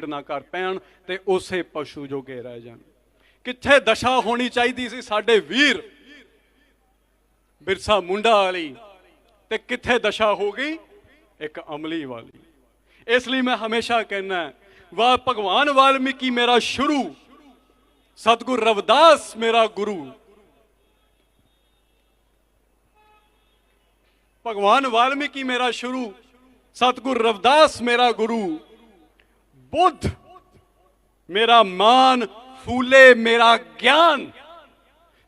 ना कर पैण ते उसे पशु जोगे रह जाण। कित्थे दशा होनी चाहिदी सी साडे वीर बिरसा मुंडा वाली, ते कित्थे दशा हो गई एक अमली वाली। इसलिए मैं हमेशा कहना वाह भगवान वाल्मीकि मेरा शुरू, सतगुरु रविदास मेरा गुरु। भगवान वाल्मीकि मेरा शुरू, सतगुरु रविदास मेरा गुरु। बुद्ध मेरा मान, फूले मेरा ज्ञान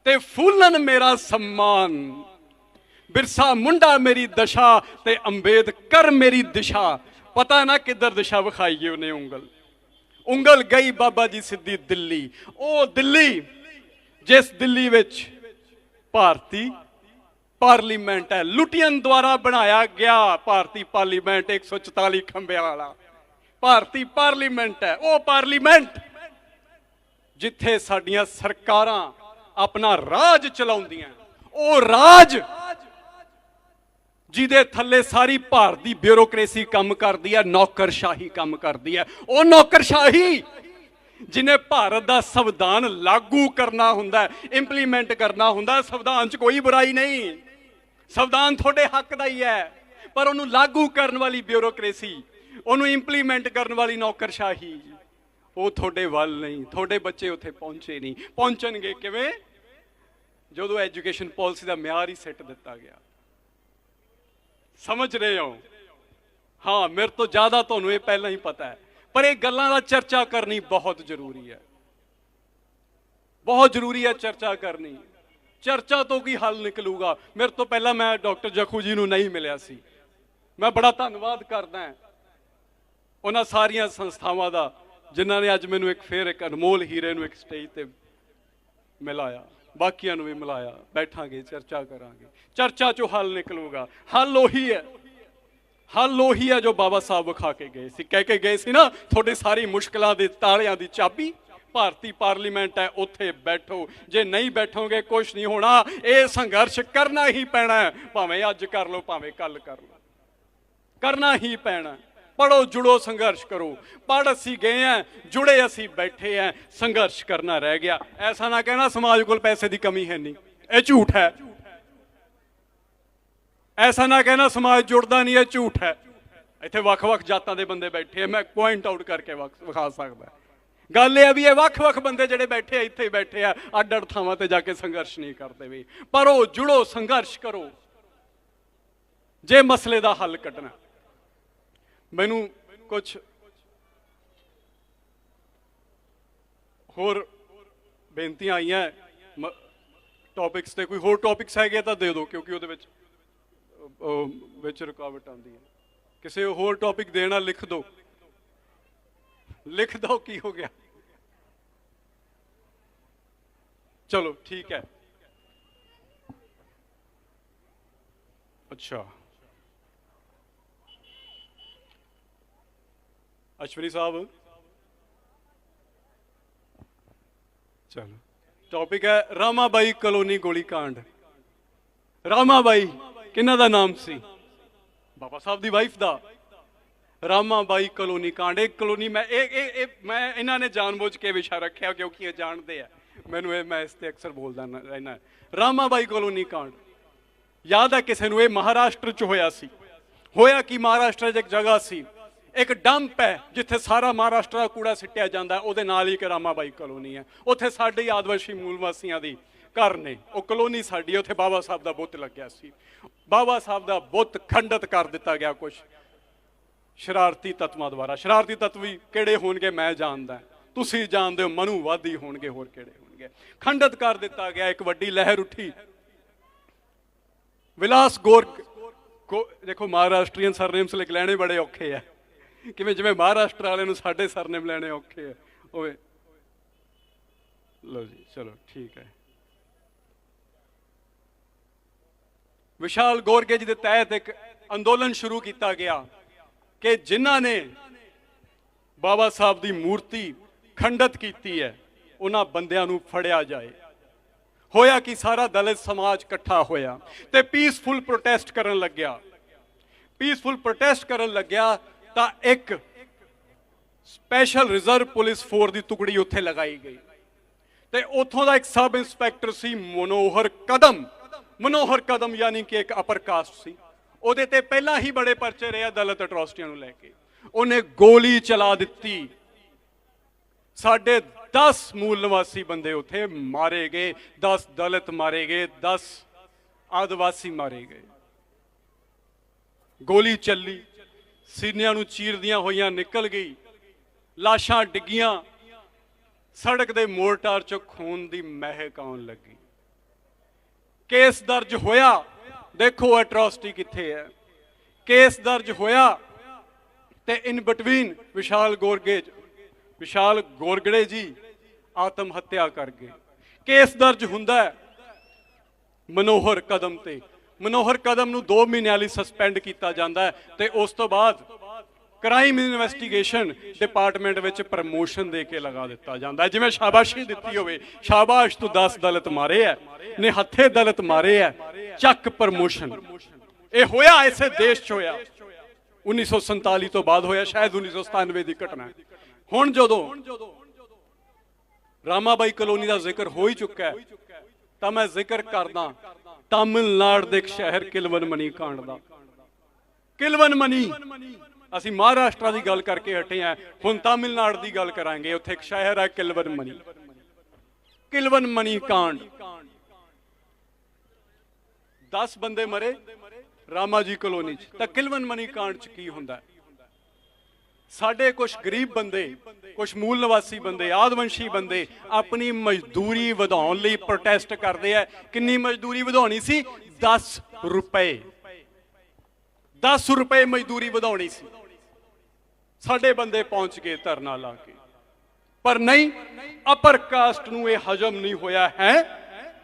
ते फूलन मेरा सम्मान। बिरसा मुंडा मेरी दशा ते अंबेडकर मेरी दिशा। पता ना किधर दिशा विखाई है उन्हें उंगल, उंगल गई बाबा जी सिद्धी दिल्ली। ओ दिल्ली जिस दिल्ली विच भारती पार्लीमेंट है, लुटियन द्वारा बनाया गया भारती पार्लीमेंट 144 खंबे वाला भारती पार्लीमेंट है। ओ पार्लीमेंट जिथे साडियां सरकारां अपना राज चलाउंदियां, ओ राज जिदे थले सारी भारत की ब्यूरोक्रेसी काम करती है, नौकरशाही काम करती है। ओ नौकरशाही जिन्हें भारत का संविधान लागू करना हुंदा है, इंप्लीमेंट करना हुंदा है। संविधान च कोई बुराई नहीं, संविधान थोड़े हक का ही है, पर उन्होंने लागू करने वाली ब्यूरोक्रेसी, उन्होंने इंप्लीमेंट करने वाली नौकरशाही, वो थोड़े वल नहीं। थोड़े बच्चे उत्थे पहुंचे नहीं। पहुंचणगे किवें? जदों एजुकेशन पॉलिसी का म्यार ही सैट दिता गया। समझ रहे हो? हाँ, मेरे तो ज्यादा तुहानूं ये पहला ही पता है, पर ये गल्लां दा चर्चा करनी बहुत जरूरी है, बहुत जरूरी है चर्चा करनी। चर्चा तो की हल निकलूगा? मेरे तो पहला मैं डॉक्टर जखू जी नूं नहीं मिलिया सी, मैं बड़ा धन्नवाद करदा उन्हां सारियां संस्थावां दा जिन्हां ने अज मैनूं एक अनमोल हीरे नूं एक स्टेज ते मिलाया, बाकियां नूं भी मिलाया। बैठांगे, चर्चा करांगे, चर्चा चो हल निकलूगा। हल ओही है, हल ओही है जो बाबा साहब विखा के गए सी, कह के गए सी ना, थोड़ी सारी मुश्किलों के तालियां की चाबी भारती पार्लीमेंट है, उत्थे बैठो। जे नहीं बैठोगे कुछ नहीं होना, ये संघर्ष करना ही पैना है, भावें अज कर लो भावें कल कर लो, करना ही पैना। पढ़ो, जुड़ो, संघर्ष करो। पढ़ असी गए हैं, जुड़े असी बैठे हैं, संघर्ष करना रह गया। ऐसा ना कहना समाज को पैसे की कमी है नहीं, यह झूठ है। ऐसा ना कहना समाज जुड़ता नहीं, है झूठ है। इत्थे वख-वख जातां दे बंदे बैठे हैं, मैं पॉइंट आउट करके विखा सकदा। गल यह भी है वख-वख बंदे जिहड़े बैठे हैं इत्थे बैठे हैं, अड्ड-अड्ड थावां ते जाके संघर्ष नहीं करते भी। पढ़ो, जुड़ो, संघर्ष करो जे मसले का हल कढ़ना। मैनू कुछ होर बेनतियां आईयां टॉपिक्स ते, कोई होर टॉपिक्स है तो दे दो, क्योंकि उहदे विच रुकावट आती है। किसी होर टॉपिक देना लिख दो, लिख दो, की हो गया? चलो ठीक है। अच्छा, अश्विनी साहब, चलो टॉपिक है रामाबाई कॉलोनी गोली कांड। रामाबाई किन्ना दा नाम सी? बाबा साहब दी वाइफ दा। रामाबाई कॉलोनी कांड, एक कॉलोनी मैं इन्होंने जानबूझ के विषय रखा क्योंकि ये जानते हैं मैनू, मैं इस ते अक्सर बोलता रहना। रामाबाई कॉलोनी कांड याद है किसी नूं? महाराष्ट्र च होया सी। होया कि महाराष्ट्र च एक जगह सी, एक डंप है जिथे सारा महाराष्ट्र का कूड़ा सिटिया जाता है, उहदे नाल ही एक रामाबाई कॉलोनी है। उत्थे साडे आदिवासी मूल वासियों दी घर ने, वो कॉलोनी साडी, उत्थे बाबा साहब का बुत लग्या सी। बाबा साहब का बुत खंडित कर दिता गया कुछ शरारती तत्वों द्वारा। शरारती तत्व भी किहड़े होणगे मैं जानदा, तुसीं जानदे हो, मनुवादी होणगे, होर किहड़े होणगे। खंडित कर दिता गया, एक वड्डी लहर उठी। विलास गौर को देखो, महाराष्ट्रीयन सरनेम्स लिख लैणे बड़े औखे है, किवें जिवें महाराष्ट्र वाले नूं साडे सरनेम लैणे औखे है ओए। लो जी, चलो ठीक है। विशाल गोरगे जी के तहत एक अंदोलन शुरू किया गया कि जिन्हां ने बाबा साहब की मूर्ति खंडित की है, उन्हां बंदियां नूं फड़िया जाए। होया कि सारा दलित समाज इकट्ठा होया ते पीसफुल प्रोटेस्ट करन लग्या। पीसफुल प्रोटेस्ट करन लग्या तां एक ਸਪੈਸ਼ਲ ਰਿਜ਼ਰਵ ਪੁਲਿਸ ਫੋਰਸ ਦੀ ਟੁਕੜੀ ਉੱਥੇ ਲਗਾਈ ਗਈ ਤੇ ਉੱਥੋਂ ਦਾ ਇੱਕ ਸਬ ਇੰਸਪੈਕਟਰ ਸੀ ਮਨੋਹਰ ਕਦਮ ਯਾਨੀ ਕਿ ਇੱਕ ਅਪਰ ਕਾਸਟ ਸੀ। ਉਹਦੇ ਤੇ ਪਹਿਲਾਂ ਹੀ ਬੜੇ ਪਰਚੇ ਰਹੇ ਆ ਦਲਿਤ ਅਟਰੋਸਿਟੀਆਂ ਨੂੰ ਲੈ ਕੇ। ਉਹਨੇ ਗੋਲੀ ਚਲਾ ਦਿੱਤੀ। ਸਾਡੇ 10 ਮੂਲ ਨਿਵਾਸੀ ਬੰਦੇ ਉੱਥੇ ਮਾਰੇ ਗਏ, 10 ਦਲਿਤ ਮਾਰੇ ਗਏ, 10 ਆदिवासी ਮਾਰੇ ਗਏ। ਗੋਲੀ ਚੱਲੀ, ਸੀਨਿਆਂ ਨੂੰ ਚੀਰਦੀਆਂ ਹੋਈਆਂ ਨਿਕਲ ਗਈ, ਲਾਸ਼ਾਂ ਡਿੱਗੀਆਂ, ਸੜਕ ਦੇ ਮੋਰਟਾਰ ਚੋਂ ਖੂਨ ਦੀ ਮਹਿਕ ਆਉਣ ਲੱਗੀ। ਕੇਸ ਦਰਜ ਹੋਇਆ, ਦੇਖੋ ਐਟਰੋਸਿਟੀ ਕਿੱਥੇ ਹੈ। ਕੇਸ ਦਰਜ ਹੋਇਆ ਤੇ ਇਨ ਬਿਟਵੀਨ ਵਿਸ਼ਾਲ ਗੋਰਗੜੇ ਜੀ ਆਤਮ ਹੱਤਿਆ ਕਰ ਗਏ। ਕੇਸ ਦਰਜ ਹੁੰਦਾ ਹੈ ਮਨੋਹਰ ਕਦਮ ਤੇ। ਮਨੋਹਰ ਕਦਮ ਨੂੰ 2 ਮਹੀਨਿਆਂ ਲਈ ਸਸਪੈਂਡ ਕੀਤਾ ਜਾਂਦਾ ਹੈ ਤੇ ਉਸ ਤੋਂ ਬਾਅਦ ਕ੍ਰਾਈਮ ਇਨਵੈਸਟੀਗੇਸ਼ਨ ਡਿਪਾਰਟਮੈਂਟ ਵਿੱਚ ਪ੍ਰਮੋਸ਼ਨ ਦੇ ਕੇ ਲਗਾ ਦਿੱਤਾ ਜਾਂਦਾ ਹੈ। ਜਿਵੇਂ ਸ਼ਾਬਾਸ਼ੀ ਦਿੱਤੀ ਹੋਵੇ, ਸ਼ਾਬਾਸ਼ ਤੂੰ 10 ਦਲਿਤ ਮਾਰੇ ਹੈ, ਨਿਹੱਥੇ ਦਲਿਤ ਮਾਰੇ ਹੈ, ਚੱਕ ਪ੍ਰਮੋਸ਼ਨ। ਇਹ ਹੋਇਆ ਇਸੇ ਦੇਸ਼ 'ਚ ਹੋਇਆ, 1947 ਤੋਂ ਬਾਅਦ ਹੋਇਆ, ਸ਼ਾਇਦ 1997 ਦੀ ਘਟਨਾ। ਹੁਣ ਜਦੋਂ ਰਾਮਾਬਾਈ ਕਲੋਨੀ ਦਾ ਜ਼ਿਕਰ ਹੋ ਹੀ ਚੁੱਕਾ ਹੈ ਤਾਂ ਮੈਂ ਜ਼ਿਕਰ ਕਰਦਾ ਤਾਮਿਲਨਾਡੂ ਦੇ ਇੱਕ ਸ਼ਹਿਰ ਕਿਲਵਨਮਨੀ ਕਾਂਡ ਦਾ। ਕਿਲਵਨਮਨੀ, ਅਸੀਂ ਮਹਾਰਾਸ਼ਟਰ ਦੀ ਗੱਲ ਕਰਕੇ ਹਟੇ ਆ, ਹੁਣ ਤਾਮਿਲਨਾਡੂ ਦੀ ਗੱਲ ਕਰਾਂਗੇ। ਉੱਥੇ ਇੱਕ ਸ਼ਹਿਰ ਹੈ ਕਿਲਵਨਮਨੀ ਕਾਂਡ। 10 ਬੰਦੇ ਮਰੇ ਰਾਮਾ ਜੀ ਕਲੋਨੀ 'ਚ। ਤਾਂ ਕਿਲਵਨਮਨੀ ਕਾਂਡ 'ਚ ਕੀ ਹੁੰਦਾ? ਸਾਡੇ ਕੁਝ ਗਰੀਬ ਬੰਦੇ, ਕੁਝ ਮੂਲ ਨਿਵਾਸੀ ਬੰਦੇ, ਆਦਿਵਾਸੀ ਬੰਦੇ ਆਪਣੀ ਮਜ਼ਦੂਰੀ ਵਧਾਉਣ ਲਈ ਪ੍ਰੋਟੈਸਟ ਕਰਦੇ ਆ। ਕਿੰਨੀ ਮਜ਼ਦੂਰੀ ਵਧਾਉਣੀ ਸੀ? 10 ਰੁਪਏ। 10 ਰੁਪਏ ਮਜ਼ਦੂਰੀ ਵਧਾਉਣੀ ਸੀ। ਸਾਡੇ ਬੰਦੇ ਪਹੁੰਚ ਗਏ ਧਰਨਾ ਲਾ ਕੇ, ਪਰ ਨਹੀਂ, ਅਪਰ ਕਾਸਟ ਨੂੰ ਇਹ ਹਜਮ ਨਹੀਂ ਹੋਇਆ ਹੈ।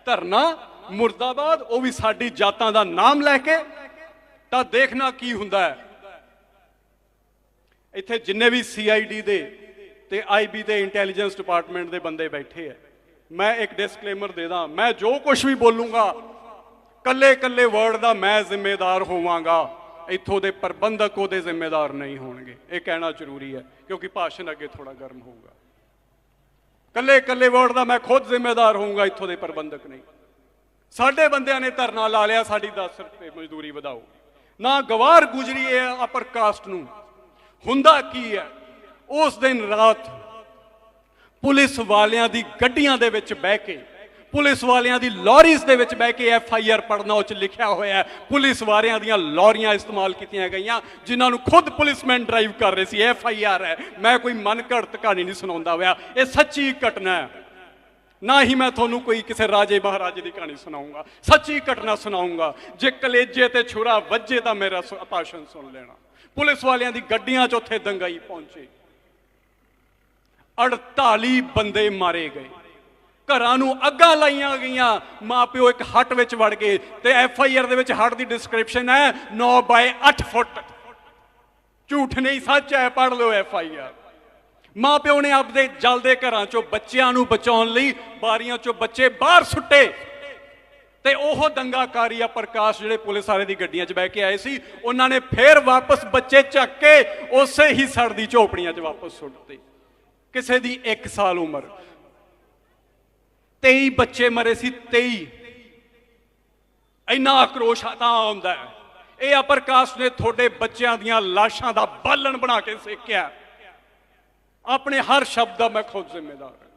ਧਰਨਾ ਮੁਰਦਾਬਾਦ, ਉਹ ਵੀ ਸਾਡੀ ਜਾਤਾਂ ਦਾ ਨਾਮ ਲੈ ਕੇ। ਤਾਂ ਦੇਖਣਾ ਕੀ ਹੁੰਦਾ ਹੈ। ਇੱਥੇ ਜਿੰਨੇ ਵੀ CID ਦੇ ਤੇ IB ਦੇ ਇੰਟੈਲੀਜੈਂਸ ਡਿਪਾਰਟਮੈਂਟ ਦੇ ਬੰਦੇ ਬੈਠੇ ਆ, ਮੈਂ ਇੱਕ ਡਿਸਕਲੇਮਰ ਦੇ ਦਾਂ, ਮੈਂ ਜੋ ਕੁਝ ਵੀ ਬੋਲੂੰਗਾ ਕੱਲੇ ਵਰਡ ਦਾ ਮੈਂ ਜ਼ਿੰਮੇਦਾਰ ਹੋਵਾਂਗਾ। ਇੱਥੋਂ ਦੇ ਪ੍ਰਬੰਧਕ ਉਹਦੇ ਜ਼ਿੰਮੇਦਾਰ ਨਹੀਂ ਹੋਣਗੇ। ਇਹ ਕਹਿਣਾ ਜ਼ਰੂਰੀ ਹੈ ਕਿਉਂਕਿ ਭਾਸ਼ਣ ਅੱਗੇ ਥੋੜਾ ਗਰਮ ਹੋਊਗਾ। ਕੱਲੇ ਵਰਡ ਦਾ ਮੈਂ ਖੁਦ ਜ਼ਿੰਮੇਦਾਰ ਹੋਊਂਗਾ, ਇੱਥੋਂ ਦੇ ਪ੍ਰਬੰਧਕ ਨਹੀਂ। ਸਾਡੇ ਬੰਦਿਆਂ ਨੇ ਧਰਨਾ ਲਾ ਲਿਆ, ਸਾਡੀ 10 ਰੁਪਏ ਮਜ਼ਦੂਰੀ ਵਧਾਓ। ਨਾ ਗਵਾਰ ਗੁਜਰੀ ਹੈ ਅਪਰ ਕਾਸਟ ਨੂੰ। ਹੁੰਦਾ ਕੀ ਹੈ? ਉਸ ਦਿਨ ਰਾਤ ਪੁਲਿਸ ਵਾਲਿਆਂ ਦੀ ਗੱਡੀਆਂ ਦੇ ਵਿੱਚ ਬਹਿ ਕੇ, ਪੁਲਿਸ ਵਾਲਿਆਂ ਦੀ ਲੌਰੀਜ਼ ਦੇ ਵਿੱਚ ਬਹਿ ਕੇ FIR ਪੜ੍ਹਨਾ। ਉਹ 'ਚ ਲਿਖਿਆ ਹੋਇਆ ਪੁਲਿਸ ਵਾਲਿਆਂ ਦੀਆਂ ਲੌਰੀਆਂ ਇਸਤੇਮਾਲ ਕੀਤੀਆਂ ਗਈਆਂ ਜਿਨ੍ਹਾਂ ਨੂੰ ਖੁਦ ਪੁਲਿਸਮੈਨ ਡਰਾਈਵ ਕਰ ਰਹੇ ਸੀ। FIR ਹੈ, ਮੈਂ ਕੋਈ ਮਨ ਘੜਤ ਕਹਾਣੀ ਨਹੀਂ ਸੁਣਾਉਂਦਾ ਹੋਇਆ, ਇਹ ਸੱਚੀ ਘਟਨਾ ਹੈ। ਨਾ ਹੀ ਮੈਂ ਤੁਹਾਨੂੰ ਕੋਈ ਕਿਸੇ ਰਾਜੇ ਮਹਾਰਾਜੇ ਦੀ ਕਹਾਣੀ ਸੁਣਾਉਂਗਾ, ਸੱਚੀ ਘਟਨਾ ਸੁਣਾਉਂਗਾ। ਜੇ ਕਲੇਜੇ ਤੇ ਛੁਰਾ ਵੱਜੇ ਤਾਂ ਮੇਰਾ ਭਾਸ਼ਣ ਸੁਣ ਲੈਣਾ। ਪੁਲਿਸ ਵਾਲਿਆਂ ਦੀ ਗੱਡੀਆਂ 'ਚ ਉੱਥੇ ਦੰਗਾਈ ਪਹੁੰਚੇ, 48 ਬੰਦੇ ਮਾਰੇ ਗਏ, ਘਰਾਂ ਨੂੰ ਅੱਗਾਂ ਲਾਈਆਂ ਗਈਆਂ। ਮਾਂ ਪਿਓ ਇੱਕ ਹੱਟ ਵਿੱਚ ਵੜ ਗਏ ਤੇ FIR ਦੇ ਵਿੱਚ ਹੱਟ ਦੀ ਡਿਸਕ੍ਰਿਪਸ਼ਨ ਹੈ 9 ਬਾਏ 8 ਫੁੱਟ। ਝੂਠ ਨਹੀਂ, ਸੱਚ ਹੈ, ਪੜ੍ਹ ਲਓ FIR। ਮਾਂ ਪਿਓ ਨੇ ਆਪਦੇ ਜਲਦੇ ਘਰਾਂ ਚੋਂ ਬੱਚਿਆਂ ਨੂੰ ਬਚਾਉਣ ਲਈ ਬਾਰੀਆਂ ਚੋਂ ਬੱਚੇ ਬਾਹਰ ਸੁੱਟੇ ਤੇ ਉਹ ਦੰਗਾਕਾਰੀ ਆ ਪ੍ਰਕਾਸ਼ ਜਿਹੜੇ ਪੁਲਿਸ ਵਾਲੇ ਦੀ ਗੱਡੀਆਂ 'ਚ ਬਹਿ ਕੇ ਆਏ ਸੀ, ਉਹਨਾਂ ਨੇ ਫੇਰ ਵਾਪਸ ਬੱਚੇ ਚੱਕ ਕੇ ਉਸੇ ਹੀ ਸੜ ਦੀ ਝੋਪੜੀਆਂ 'ਚ ਵਾਪਸ ਸੁੱਟਦੇ। ਕਿਸੇ ਦੀ 1 ਸਾਲ ਉਮਰ, 23 ਬੱਚੇ ਮਰੇ ਸੀ। 23। ਇੰਨਾ ਆਕਰੋਸ਼ ਤਾਂ ਆਉਂਦਾ ਹੈ। ਇਹ ਅਪਰ ਕਾਸਟ ਨੇ ਤੁਹਾਡੇ ਬੱਚਿਆਂ ਦੀਆਂ ਲਾਸ਼ਾਂ ਦਾ ਬਾਲਣ ਬਣਾ ਕੇ ਸੇਕਿਆ। ਆਪਣੇ ਹਰ ਸ਼ਬਦ ਦਾ ਮੈਂ ਖੁਦ ਜ਼ਿੰਮੇਦਾਰ ਹਾਂ।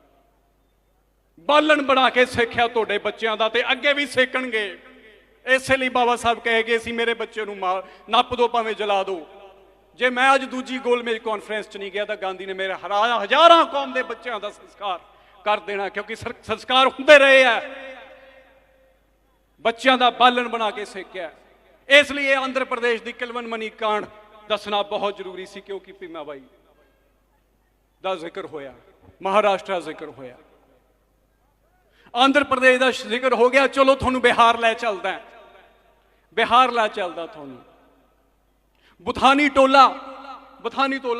ਬਾਲਣ ਬਣਾ ਕੇ ਸੇਖਿਆ ਤੁਹਾਡੇ ਬੱਚਿਆਂ ਦਾ ਤੇ ਅੱਗੇ ਵੀ ਸੇਕਣਗੇ। ਇਸੇ ਲਈ ਬਾਬਾ ਸਾਹਿਬ ਕਹੇ ਗਏ ਸੀ ਮੇਰੇ ਬੱਚੇ ਨੂੰ ਮਾਰ ਨੱਪ ਦੋ ਭਾਵੇਂ ਜਲਾ ਦੋ। ਜੇ ਮੈਂ ਅੱਜ ਦੂਜੀ ਗੋਲਮੇਜ ਕਾਨਫਰੰਸ 'ਚ ਨਹੀਂ ਗਿਆ ਤਾਂ ਗਾਂਧੀ ਨੇ ਮੇਰੇ ਹਜ਼ਾਰਾਂ ਕੌਮ ਦੇ ਬੱਚਿਆਂ ਦਾ ਸੰਸਕਾਰ ਕਰ ਦੇਣਾ, ਕਿਉਂਕਿ ਸੰਸਕਾਰ ਹੁੰਦੇ ਰਹੇ ਆ। ਬੱਚਿਆਂ ਦਾ ਬਾਲਣ ਬਣਾ ਕੇ ਸੇਕਿਆ। ਇਸ ਲਈ ਇਹ ਆਂਧਰ ਪ੍ਰਦੇਸ਼ ਦੀ ਕਿਲਵਨਮਨੀ ਕਾਂਡ ਦੱਸਣਾ ਬਹੁਤ ਜ਼ਰੂਰੀ ਸੀ, ਕਿਉਂਕਿ ਭੀਮਾ ਬਾਈ ਦਾ ਜ਼ਿਕਰ ਹੋਇਆ, ਮਹਾਰਾਸ਼ਟਰ ਦਾ ਜ਼ਿਕਰ ਹੋਇਆ, ਆਂਧਰ ਪ੍ਰਦੇਸ਼ ਦਾ ਜ਼ਿਕਰ ਹੋ ਗਿਆ। ਚਲੋ ਤੁਹਾਨੂੰ ਬਿਹਾਰ ਲੈ ਚੱਲਦਾ, ਬਿਹਾਰ ਲੈ ਚੱਲਦਾ ਤੁਹਾਨੂੰ। ਬੁਥਾਨੀ ਟੋਲਾ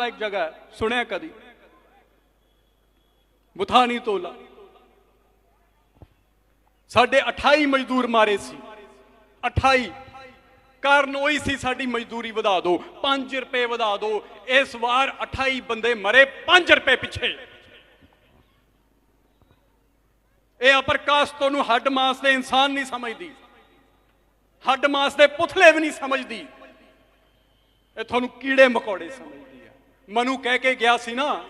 ਇੱਕ ਜਗ੍ਹਾ ਹੈ, ਸੁਣਿਆ ਕਦੀ? ਬੁਥਾਨੀ ਟੋਲਾ ਸਾਡੇ 28 ਮਜ਼ਦੂਰ ਮਾਰੇ ਸੀ। 28 ਕਾਰਨ ਉਹੀ ਸੀ, ਸਾਡੀ ਮਜ਼ਦੂਰੀ ਵਧਾ ਦਿਓ, 5 ਰੁਪਏ ਵਧਾ ਦਿਓ। ਇਸ ਵਾਰ 28 ਬੰਦੇ ਮਰੇ 5 ਰੁਪਏ ਪਿੱਛੇ। ਇਹ ਅਪਰ ਕਾਸਟ ਨੂੰ ਹੱਡ ਮਾਸ ਦੇ ਇਨਸਾਨ ਨਹੀਂ ਸਮਝਦੀ, ਹੱਡ ਮਾਸ ਦੇ ਪੁਤਲੇ ਵੀ ਨਹੀਂ ਸਮਝਦੀ, ਇਹ ਤੁਹਾਨੂੰ ਕੀੜੇ ਮਕੌੜੇ ਸਮਝਦੀ ਹੈ। ਮਨੂ ਕਹਿ ਕੇ ਗਿਆ ਸੀ ਨਾ,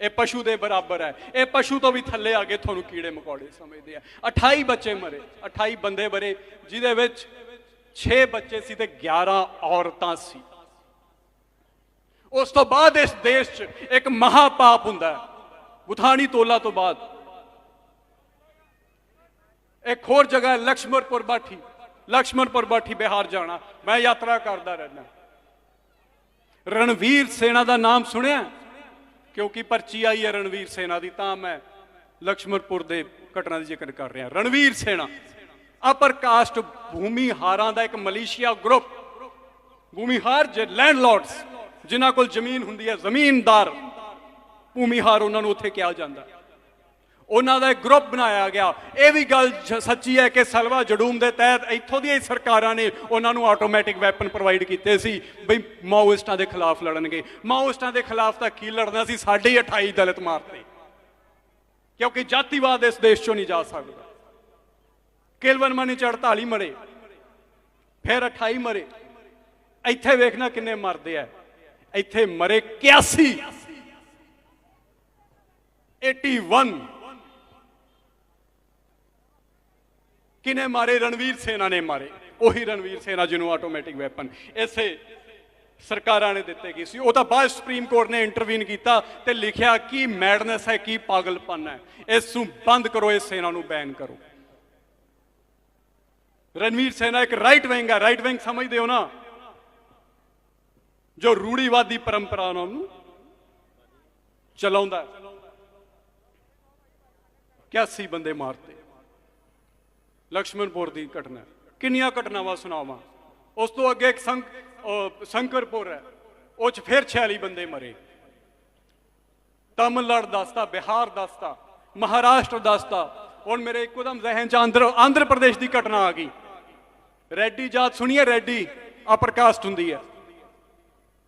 ਇਹ ਪਸ਼ੂ ਦੇ ਬਰਾਬਰ ਹੈ, ਇਹ ਪਸ਼ੂ ਤੋਂ ਵੀ ਥੱਲੇ ਆ ਕੇ ਤੁਹਾਨੂੰ ਕੀੜੇ ਮਕੌੜੇ ਸਮਝਦੇ ਆ। 28 ਬੱਚੇ ਮਰੇ, 28 ਬੰਦੇ ਮਰੇ, ਜਿਹਦੇ ਵਿੱਚ 6 ਬੱਚੇ ਸੀ ਤੇ 11 ਔਰਤਾਂ ਸੀ। ਉਸ ਤੋਂ ਬਾਅਦ ਇਸ ਦੇਸ਼ 'ਚ ਇੱਕ ਮਹਾਪਾਪ ਹੁੰਦਾ ਹੈ, ਬੁਥਾਨੀ ਤੋਲਾ ਤੋਂ ਬਾਅਦ। एक होर जगह है लक्ष्मणपुर बाठी, लक्ष्मणपुर बाठी बिहार जाना, मैं यात्रा करता रहना। रणवीर सेना का नाम सुनिया, क्योंकि पर्ची आई है रणवीर सेना की, तां मैं लक्ष्मणपुर के घटना की जिक्र कर रहा। रणवीर सेना अपर कास्ट भूमिहारां का एक मलीशिया ग्रुप, भूमिहार जे लैंडलॉर्ड्स जिन्हां कोल जमीन हुंदी है, जमीनदार भूमिहार उन्होंने उत्थे कहा जाता है, उन्हों का एक ग्रुप बनाया गया। यह भी गल सच्ची है कि सलवा जडूम के तहत इत्थों दी सरकारां ने उन्होंने ऑटोमैटिक वैपन प्रोवाइड किए सी, बई माओइस्टां के खिलाफ लड़नगे। माओइस्टां के खिलाफ तो की लड़ना सी, साढ़े 28 दलित मारते, क्योंकि जातिवाद इस देश चों नहीं जा सकता। किलवनमनी च 48 मरे, फिर 28 मरे। इत्थे वेखना किन्ने मरदे है, इत्थे मरे 81, 81 किने मारे? रणवीर सेना ने मारे। वही रणवीर सेना जिन्होंने ऑटोमैटिक वैपन इसे सरकारां ने दिते गए सी। उहदा बाद सुप्रीम कोर्ट ने इंटरवीन किया ते लिखिया कि मैडनेस है, कि पागलपन है, इसनूं बंद करो, इस सेना नूं बैन करो। रणवीर सेना एक राइट विंग है, राइट विंग समझते हो ना, जो रूढ़ीवादी परंपरा नूं चलाउंदा। 81 बंदे मारते। लक्ष्मणपुर की घटना, किन्नियां घटनावां सुनावां। उस तो अगे एक शंकरपुर है, उस फिर 46 बंदे मरे। तमिलनाडु दसता, बिहार दसता, महाराष्ट्र दसता। हुण मेरे एकदम जहन च आंध्र प्रदेश की घटना आ गई। रेड्डी जात सुनिए, रेड्डी अपर कास्ट हुंदी है।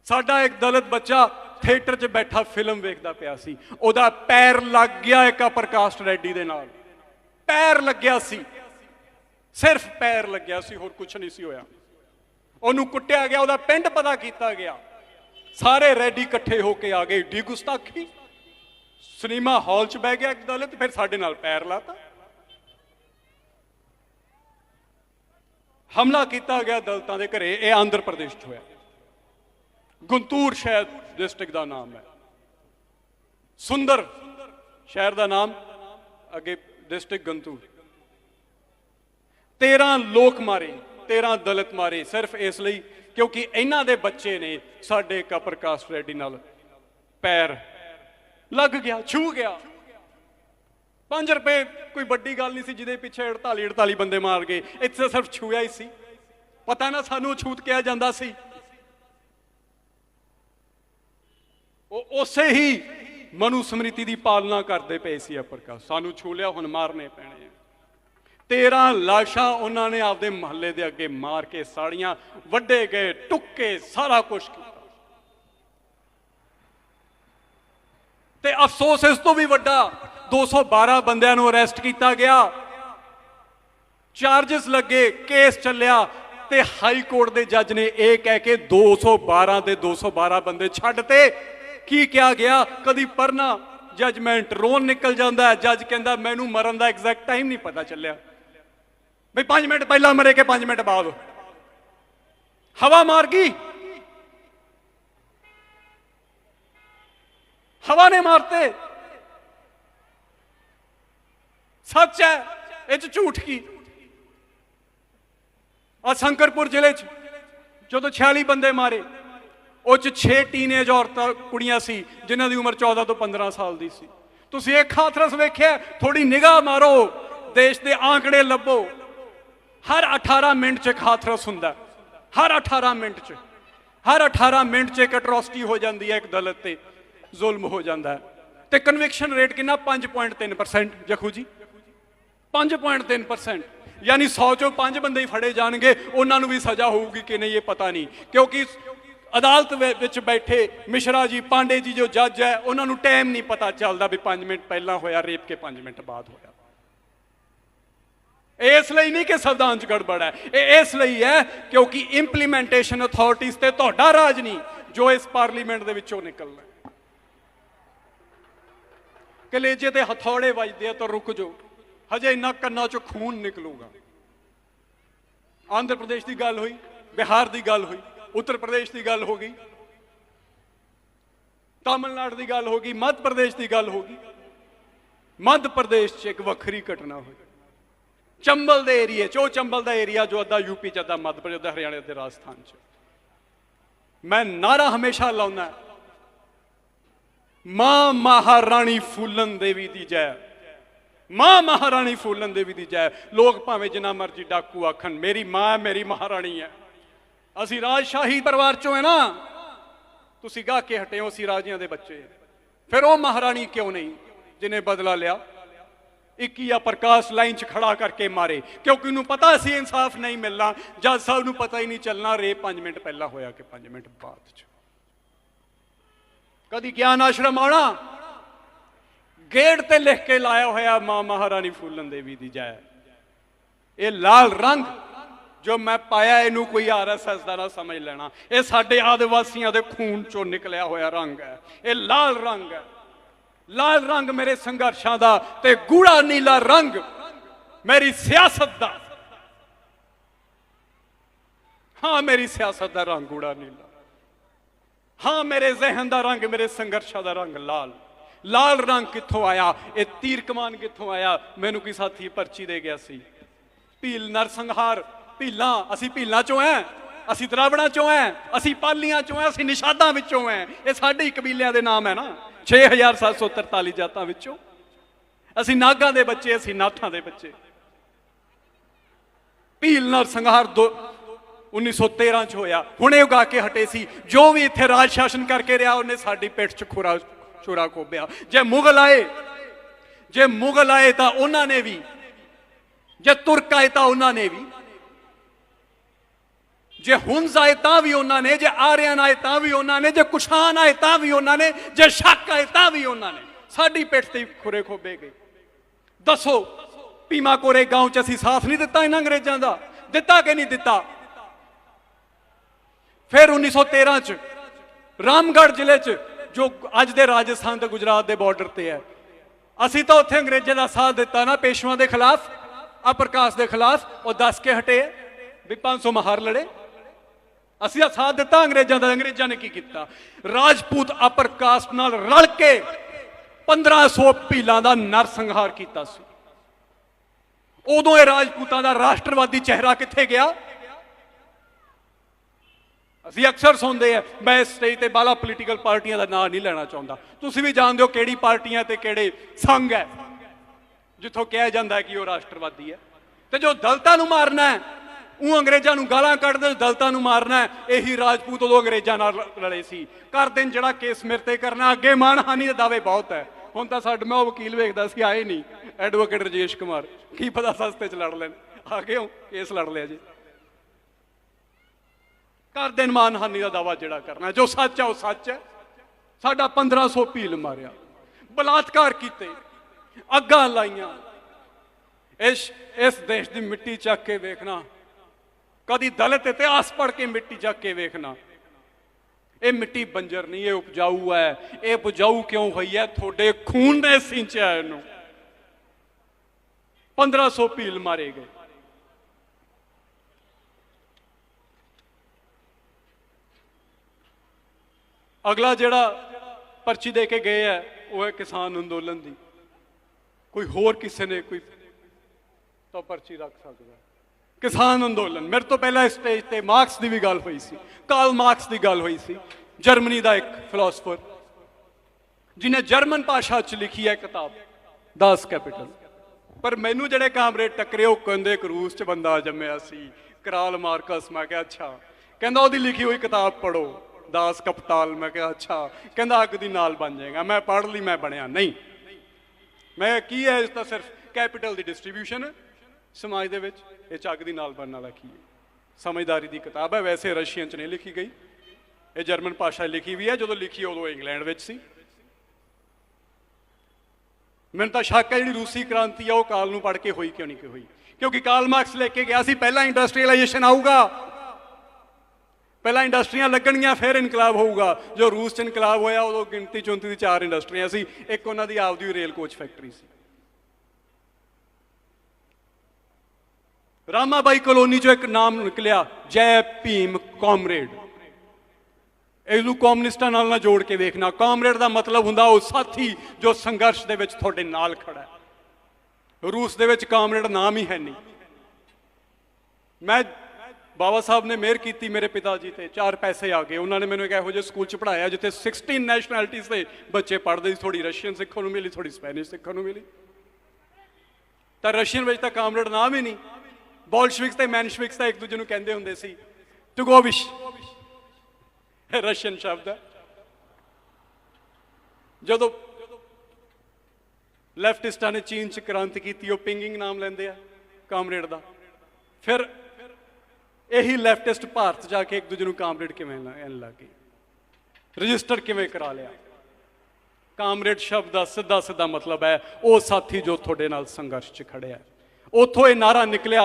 साडा एक दलित बच्चा थिएटर च बैठा फिल्म वेखदा पिया सी, उहदा पैर लग गया एक अपर कास्ट रेड्डी दे नाल। पैर लग्या सी, सिर्फ पैर लग्या सी, होर कुछ नहीं सी होया। उहनूं कुट्टिया गया, उहदा पिंड पता किया गया, सारे रेड्डी इकट्ठे होके आ गए। डी गुस्ताखी। सिनेमा हॉल च बह गया एक दलित, फिर साडे नाल पैर लाता। हमला किया गया दलितां दे घरे। यह आंध्र प्रदेश च होया। गुंतूर शहर डिस्ट्रिक्ट का नाम है, सुंदर शहर का नाम, अगे डिस्ट्रिक्ट गंतूर। 13 लोग मारे, 13 दलित मारे, सिर्फ इसलिए क्योंकि इन्हां दे बच्चे ने साडे अपर कास्ट रेड्डी नाल पैर लग गया, छू गया। 5 रुपए कोई बड़ी गल नहीं सी, जिहदे पिछे 48 बंदे मार गए। इत्थे सिर्फ छूया ही सी, पता ना सानू छूत किया जाता सी। उसे ही मनुस्मृति की पालना करते पे सी अपर कास्ट। सानू छू लिया, हुण मारने पैणे। 13 लाशां उन्होंने आपदे महल्ले दे अगे मार के साड़ियां, वड्डे गए, टुक्के, सारा कुछ किया। ते अफसोस इस तो भी वड्डा, 212 बंदियां नूं अरेस्ट किया गया, चार्जिस लगे, केस चलिया, ते हाई कोर्ट के जज ने यह कह के 212 दे 212 बंदे छड्डते। की क्या गया? कदी पढ़ना जजमेंट, रोन निकल जाता है। जज कहता मैनू मरन का एग्जैक्ट टाइम नहीं पता चलिया, भाई 5 मिनट पहला मरे के 5 मिनट बाद हवा मार गई। हवा ने मारते। सच है, ये झूठ की। और शंकरपुर जिले जो 46 बंदे मारे, उस 6 टीनेज औरतां कुड़ियां सी जिन्हां दी उम्र 14 तो 15 साल दी सी। तुसीं एक हाथरस वेख्या? थोड़ी निगाह मारो, देश के आंकड़े लभो। हर 18 मिनट च एक हाथरस हुंदा, हर 18 मिनट च, हर 18 मिनट च एक एट्रोसिटी हो जाती है, एक दलित ते जुल्म हो जाता है। तो कन्विक्शन रेट कितना? 5.3%। जखू जी 5.3%। यानी 100 चों 5 बंदे ही फड़े जाएंगे, उन्होंने भी सज़ा होगी कि नहीं ये पता नहीं, क्योंकि अदालत विच बैठे मिश्रा जी पांडे जी जो जज है उन्होंने टाइम नहीं पता चलता भी 5 मिनट पहला होया रेप के 5 मिनट बाद होया। इसलिए नहीं कि संविधान च गड़बड़ है, इसलिए है क्योंकि इंप्लीमेंटेशन अथॉरिटीज ते तुहाडा राज नहीं जो इस पार्लीमेंट दे विचों निकलना। कलेजे ते हथौड़े वजदे तो रुक जाओ, हजे इन्ना कन्ना चो खून निकलूगा। आंध्र प्रदेश की गल हुई, बिहार की गल हुई, उत्तर प्रदेश की गल हो गई, तमिलनाडु की गल हो गई, मध्य प्रदेश की गल हो गई। मध्य प्रदेश च एक वखरी घटना हुई, चंबल के एरिए चो, चंबल का एरिया जो अद्धा यूपी च, अद्धा मध्य प्रदेश, अद्धा हरियाणा, अद्धा राजस्थान च। मैं नारा हमेशा लाउना, मां महाराणी फूलन देवी दी जय, मां महाराणी फूलन देवी दी जय। लोग भावें जिन्ना मर्जी डाकू आखन, मेरी मां मेरी महारानी है। असी राजशाही परिवार चों है ना, तुसी गा के हटे हो, असी राजियां दे बच्चे। फिर वो महारानी क्यों नहीं जिन्हें बदला लिया, इक्किया प्रकाश लाइन च खड़ा करके मारे, क्योंकि उन्होंने पता सी इंसाफ नहीं मिलना। जज साहब नूं पता ही नहीं चलना रेप 5 मिनट पहला होया कि 5 मिनट बाद च। कदी ज्ञान आश्रम आना, गेट ते लिख के लाया होया मां महारानी फूलन देवी दी जय। ये लाल रंग जो मैं पाया इनू कोई RSS का ना समझ लेना, ये साडे आदिवासियों के खून चो निकलिया होया रंग है। ये लाल रंग है, लाल रंग मेरे संघर्षां दा, ते गूढ़ा नीला रंग मेरी सियासत दा। हाँ मेरी सियासत दा रंग गूढ़ा नीला, हाँ मेरे जहन दा रंग, मेरे संघर्षां दा रंग लाल। लाल रंग कित्थों आया, ये तीर कमान कित्थों आया? मैनू की साथी पर्ची दे गया सी, भील नरसंहार, भीलां, असी भीलां चों हैं, असी द्रावड़ां चों हैं, असी पालियां चों हैं, असी निषादां विचों हैं। ये साडे कबीलियां दे नाम है ना, 6743 जातां विचों। असी नागां दे बच्चे, असी नाथां दे बच्चे। भील नरसंहार 1913 च होया, हुणे उगा के हटे सी। जो भी इत्थे राज शासन करके रहा उन्हें साडी पिठ च छुरा खोबिया। जे मुगल आए, जे मुगल आए तां उन्होंने भी, जे तुर्क आए तां उन्होंने भी, जे हुंस आए तां भी उन्होंने, जे आर्यन आए तां भी उन्होंने, जे कुशान आए तां भी उन्होंने, जे शक आए तां भी उन्होंने। साडी पिठ ते खुरे खोबे गए। दसो भीमा कोरे गांव च असीं साथ नहीं दिता इन्हां अंग्रेजां दा? दिता कि नहीं दिता? फिर 1913 च रामगढ़ जिले च जो अज दे राजस्थान ते गुजरात दे बॉर्डर ते है, असीं तो उत्थे अंग्रेजां दा साथ दिता ना, पेशवा के खिलाफ, अप्रकाश के खिलाफ। और दस के हटे भी 500 महार लड़े, असीं साथ दिता अंग्रेजां दा। अंग्रेजां ने की किया? राजपूत अपर कास्ट नाल रल के 1500 भीलां दा नरसंहार किया सी। उदों ये राजपूतां दा राष्ट्रवादी चेहरा कित्थे गया? असीं अक्सर सुनते हैं, मैं इस स्टेज ते बाला पोलीटिकल पार्टियां दा नाम नहीं लेना चाहता, तुसीं भी जानते हो किहड़ी पार्टियां ते किहड़े संघ है जिथों कहा जाता है कि वह राष्ट्रवादी है। तो जो दलितां नूं मारना है वो अंग्रेजां नूं गालां कढदे, दलितां नूं मारना है, यही राजपूत उदों अंग्रेजां नाल लड़े सी। कर दिन जिहड़ा केस मेरे ते करना, अगे मानहानि दे दावे बहुत है। हुण तां साडे मैं वकील वेखदा सी आए नहीं, एडवोकेट राजेश कुमार, की पता सस्ते च लड़ लैन, आ गए हो केस लड़ लिया जी। कर दिन मानहानि का दावा जिहड़ा करना, जो सच है वह सच है। साडा 1500 भील मारिया, बलात्कार किए, अग्गां लाइयां। इस देश की मिट्टी चक के वेखना, कदी दलित इतिहास पढ़ के मिट्टी चक के वेखना, ये मिट्टी बंजर नहीं, ये उपजाऊ है। ये उपजाऊ क्यों हुई है? थोड़े खून ने सिंचा इनू। 1500 भील मारे गए। अगला जिहड़ा पर्ची दे के गए है वो है किसान अंदोलन की। कोई होर किसी ने कोई तो पर्ची रख सकता है। किसान अंदोलन, मेरे तो पहला इस स्टेज पे मार्क्स की भी गल हुई सी, कार्ल मार्क्स की गल हुई सी, जर्मनी का एक फिलोसफर जिन्हें जर्मन भाषा च लिखी है किताब दास कैपिटल। पर मैनू जेडे कामरेड टकरे वो कहते एक रूस च बंदा जम्मिया सी कार्ल मार्क्स। मैं क्या अच्छा, कहता उसकी लिखी हुई किताब पढ़ो दास कपताल। मैं क्या अच्छा, कहता अग दी नाल बन जाएगा। मैं पढ़ ली, मैं बनया नहीं। मैं की है इसका सिर्फ कैपिटल की डिस्ट्रीब्यूशन, समाज दे विच ये झग दी नाल बनने वाला की है। समझदारी की किताब है, वैसे रशियन च नहीं लिखी गई, ये जर्मन भाषा लिखी भी है, जो लिखी उदों इंग्लैंड विच सी। मैंने तो शक है जी रूसी क्रांति है वो काल नूं पढ़ के हुई क्यों नहीं हुई, क्योंकि कार्ल मार्क्स लेके गया सी पहला इंडस्ट्रीलाइजेशन आऊगा, पहला इंडस्ट्रियां लगणगियां फिर इनकलाब होऊगा। जो रूस च इनकलाब होया उदों गिनती 34 दी 4 इंडस्ट्रियां सी, एक उन्हां दी आपदी रेल कोच फैक्टरी सी। रामाबाई कॉलोनी चो एक नाम निकलिया, जय भीम कॉमरेड। इनू कॉम्युनिस्टां नाल ना जोड़ के देखना। कॉमरेड का मतलब हुंदा वो साथी जो संघर्ष दे विच तुहाडे नाल खड़ा है। रूस दे विच कॉमरेड नाम ही है नहीं। मैं बाबा साहब ने मेहर की मेरे पिता जी ते, 4 पैसे आ गए, उन्होंने मैंने एक इहो जिहे स्कूल च पढ़ाया जिथे 16 नैशनैलिटीज़ के बच्चे पढ़ते, थोड़ी रशियन सीखने को मिली, थोड़ी स्पैनिश सीखने को मिली। तो रशियन में तो कॉमरेड नाम ही नहीं। बॉल्शविक्स ते मैनशविक्स एक दूजे को कहते होंगे सी, टुगोविश रशियन शब्द है। जो लैफ्टिस्टां ने चीन च क्रांति की, पिंगिंग नाम लेंदे आ कॉमरेड का। फिर यही लैफ्टिस्ट भारत जाके एक दूजे को कॉमरेड किवें लग गए, रजिस्टर किवें करा लिया। कॉमरेड शब्द का सीधा सीधा मतलब है वो साथी जो थोड़े नाल संघर्ष च खड़े है। उथों ये नारा निकलिया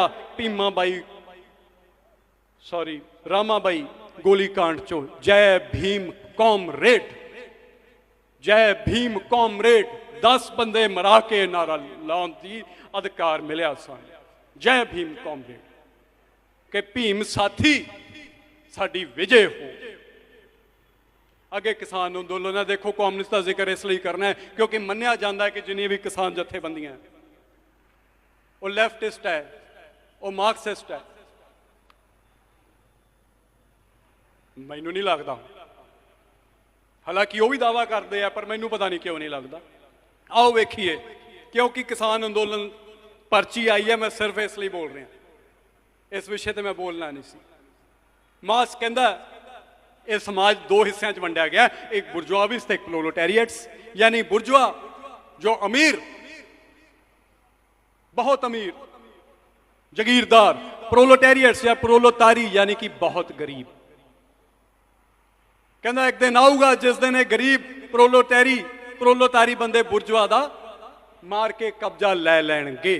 रामाबाई गोली कांड चो, जय भीम कॉमरेड, जय भीम कॉमरेड। 10 बंदे मरा के नारा लाउण दी अधिकार मिलिया सन, जय भीम कॉमरेड, कि भीम साथी साडी विजय हो। अगे किसान अंदोलन है, देखो कॉम्युनिस्ट का जिक्र इसलिए करना है क्योंकि मन्निया जाता है कि जिन्नी भी किसान जथेबंदियां वो लैफ्टिस्ट है, वो मार्क्सिस्ट है। मैनू नहीं लगता, हालांकि वो भी दावा करते हैं, पर मैनू पता नहीं क्यों नहीं लगता। आओ वेखिए, क्योंकि किसान अंदोलन पर्ची आई है, मैं सिर्फ इसलिए बोल रहा, इस विषय पर मैं बोलना नहीं सी। मार्क्स कहता यह समाज 2 हिस्सों च वंडिया गया, एक बुर्जुआविस्ट ते एक प्रोलेटारिएट्स। यानी बुर्जुआ जो अमीर, बहुत अमीर जगीरदार, प्रोलेटारिएट्स या प्रोलोतारी यानी कि बहुत गरीब। कहना एक दिन आऊगा जिस दिन ये गरीब प्रोलोतारी बंदे बुर्जुआ दा मार के कब्जा ले लैणगे।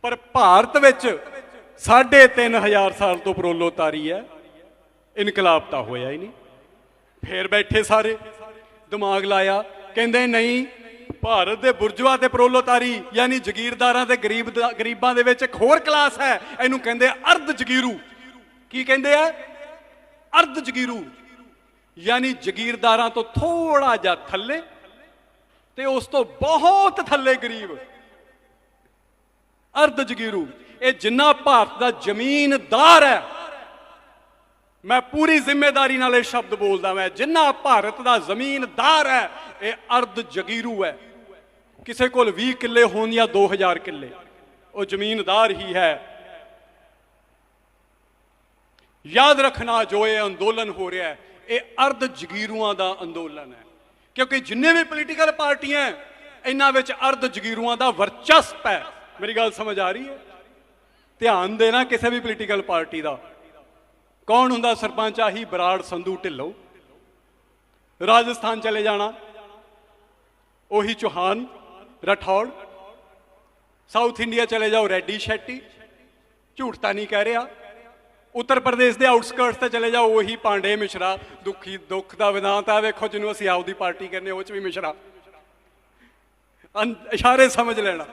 पर भारत विच 3500 साल तो प्रोलोतारी है, इनकलाब तो होया ही नहीं। फिर बैठे सारे दिमाग लाया, कहते नहीं भारत के बुर्जुआ ते प्रोलोतारी यानी जगीरदारां ते गरीबां दे विच एक होर क्लास है, इहनूं कहंदे अर्ध जगीरू। की कहंदे आ? अर्ध जगीरू, यानी जगीरदारां तो थोड़ा जा थल्ले ते उस तो बहुत थल्ले गरीब, अर्ध जगीरू। ये जिन्ना भारत का जमीनदार है, मैं पूरी जिम्मेदारी नाल ये शब्द बोलदा, मैं जिन्ना भारत का जमीनदार है ये अर्ध जगीरू है। किसी को 20 किले होन या 2000 किले, वो जमीनदार ही है। याद रखना जो ये अंदोलन हो रहा है ये अर्ध जगीरुआं का अंदोलन है, क्योंकि जिन्ने भी पोलीटिकल पार्टियां इन्हां विच अर्ध जगीरुआं का वर्चस्व है। मेरी गल समझ आ रही है? ध्यान देना किसी भी पोलीटिकल पार्टी का। कौन हुंदा सरपंच? आही बराड़, संधू, ढिल्लों। राजस्थान चले जाना, ओही चौहान, राठौड़। साउथ इंडिया चले जाओ, रेड्डी, शेट्टी। झूठ तो नहीं कह रहा। उत्तर प्रदेश के आउटस्कर्ट्स से चले जाओ, वही पांडे, मिश्रा। दुख का वेदांत है, वेखो जिन्होंने असीं आपदी पार्टी कहने, वो च भी मिश्रा। इशारे समझ लेना।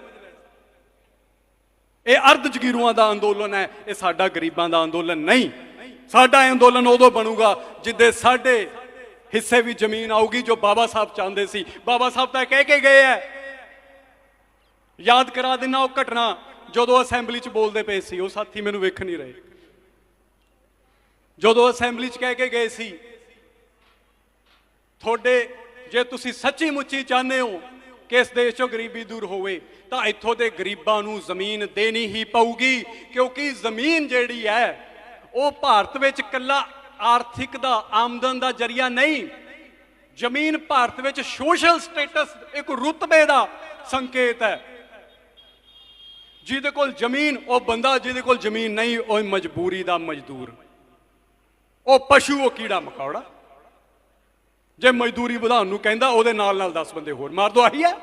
ये अर्ध जगीरुआं का अंदोलन है, ये साडा गरीबां का अंदोलन नहीं। साडा अंदोलन उदों बनूगा जिद्दे साडे हिस्से भी जमीन आऊगी, जो बाबा साहब चाहते सी। बाबा साहब तो कह के गए है, याद करा देना वो घटना जो असैंबली च बोलते पे सी। वो साथी मैनू वेख नहीं रहे। जो असैंबली च कह के गए सी, थोड़े जे तुसी सच्ची मुच्ची चाहते हो कि इस देश चो गरीबी दूर होवे, तो इत्थों के गरीबां नू जमीन देनी ही पऊगी, क्योंकि जमीन जिहड़ी है वो भारत विच कल्ला आर्थिक दा आमदन का जरिया नहीं। जमीन भारत विच सोशल स्टेटस, एक रुतबे का संकेत है। ਜਿਹਦੇ ਕੋਲ ਜ਼ਮੀਨ ਉਹ ਬੰਦਾ, ਜਿਹਦੇ ਕੋਲ ਜ਼ਮੀਨ ਨਹੀਂ ਉਹ ਮਜਬੂਰੀ ਦਾ ਮਜ਼ਦੂਰ, ਉਹ ਪਸ਼ੂ, ਉਹ ਕੀੜਾ ਮਕੌੜਾ। ਜੇ ਮਜ਼ਦੂਰੀ ਵਧਾਉਣ ਨੂੰ ਕਹਿੰਦਾ ਉਹਦੇ ਨਾਲ 10 ਬੰਦੇ ਹੋਰ ਮਾਰ ਦੋ, ਆਹੀ ਹੈ।